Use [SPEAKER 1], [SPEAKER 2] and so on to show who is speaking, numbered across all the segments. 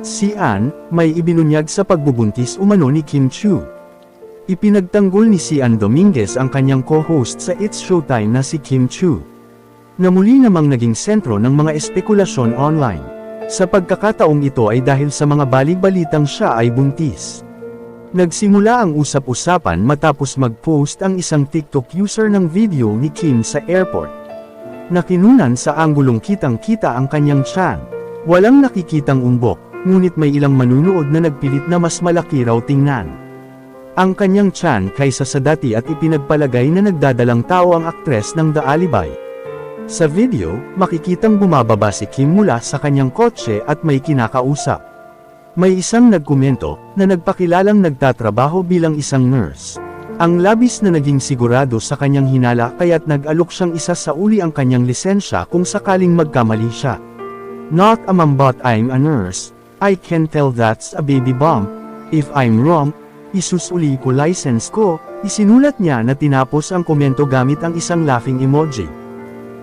[SPEAKER 1] Si Ann, may ibinunyag sa pagbubuntis umano ni Kim Chiu. Ipinagtanggol ni Sian Dominguez ang kanyang co-host sa It's Showtime na si Kim Chiu, na muli namang naging sentro ng mga espekulasyon online. Sa pagkakataong ito ay dahil sa mga balik-balitang siya ay buntis. Nagsimula ang usap-usapan matapos mag-post ang isang TikTok user ng video ni Kim sa airport, na kinunan sa anggulong kitang-kita ang kanyang tiyan. Walang nakikitang umbok, ngunit may ilang manunood na nagpilit na mas malaki raw tingnan ang kanyang tiyan kaysa sa dati at ipinagpalagay na nagdadalang tao ang aktres ng The Alibay. Sa video, makikitang bumababa si Kim mula sa kanyang kotse at may kinakausap. May isang nagkomento na nagpakilalang nagtatrabaho bilang isang nurse. Ang labis na naging sigurado sa kanyang hinala kaya't nag-alok siyang isa sa uli ang kanyang lisensya kung sakaling magkamali siya. Not a mom but I'm a nurse. I can tell that's a baby bump. If I'm wrong, isusuli ko license ko, isinulat niya na tinapos ang komento gamit ang isang laughing emoji.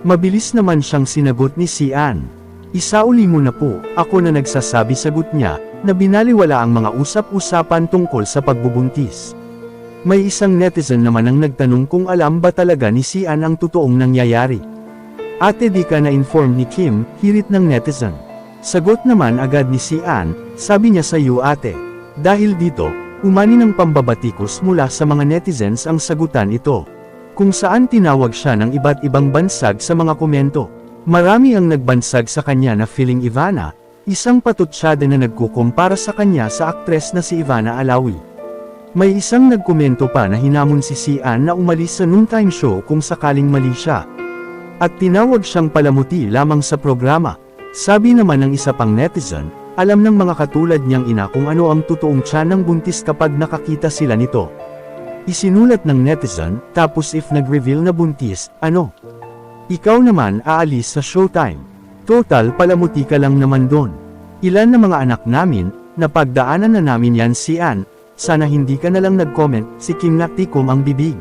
[SPEAKER 1] Mabilis naman siyang sinagot ni Sian. Isauli mo na po, ako na nagsasabi, sagot niya, na binaliwala ang mga usap-usapan tungkol sa pagbubuntis. May isang netizen naman ang nagtanong kung alam ba talaga ni Sian ang totoong nangyayari. Ate, di ka na-inform ni Kim, hirit ng netizen. Sagot naman agad ni Sian, sabi niya sa iyo ate. Dahil dito, umani ng pambabatikos mula sa mga netizens ang sagutan ito, kung saan tinawag siya ng iba't ibang bansag sa mga komento. Marami ang nagbansag sa kanya na feeling Ivana, isang patutsyada na nagkukumpara sa kanya sa aktres na si Ivana Alawi. May isang nagkomento pa na hinamon si Sian na umalis sa noontime show kung sakaling mali siya, at tinawag siyang palamuti lamang sa programa. Sabi naman ng isa pang netizen, alam ng mga katulad niyang ina kung ano ang totoong tiyan ng buntis kapag nakakita sila nito. Isinulat ng netizen, tapos if nag-reveal na buntis, ano? Ikaw naman aalis sa Showtime. Total palamuti ka lang naman doon. Ilan na mga anak namin, napagdaanan na namin yan Sian, sana hindi ka na lang nag-comment, si Kim natikom ang bibig.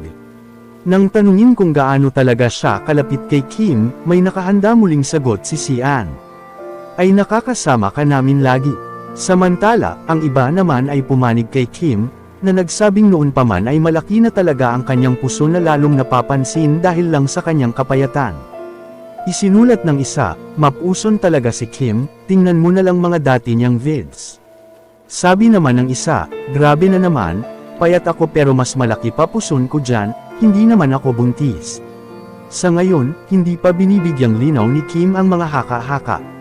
[SPEAKER 1] Nang tanungin kung gaano talaga siya kalapit kay Kim, may nakahanda muling sagot si Sian. Ay nakakasama ka namin lagi. Samantala, ang iba naman ay pumanig kay Kim, na nagsabing noon pa man ay malaki na talaga ang kanyang puso na lalong napapansin dahil lang sa kanyang kapayatan. Isinulat ng isa, mapuson talaga si Kim, tingnan mo na lang mga dati niyang vids. Sabi naman ng isa, grabe na naman, payat ako pero mas malaki pa puson ko dyan, hindi naman ako buntis. Sa ngayon, hindi pa binibigyang linaw ni Kim ang mga haka-haka.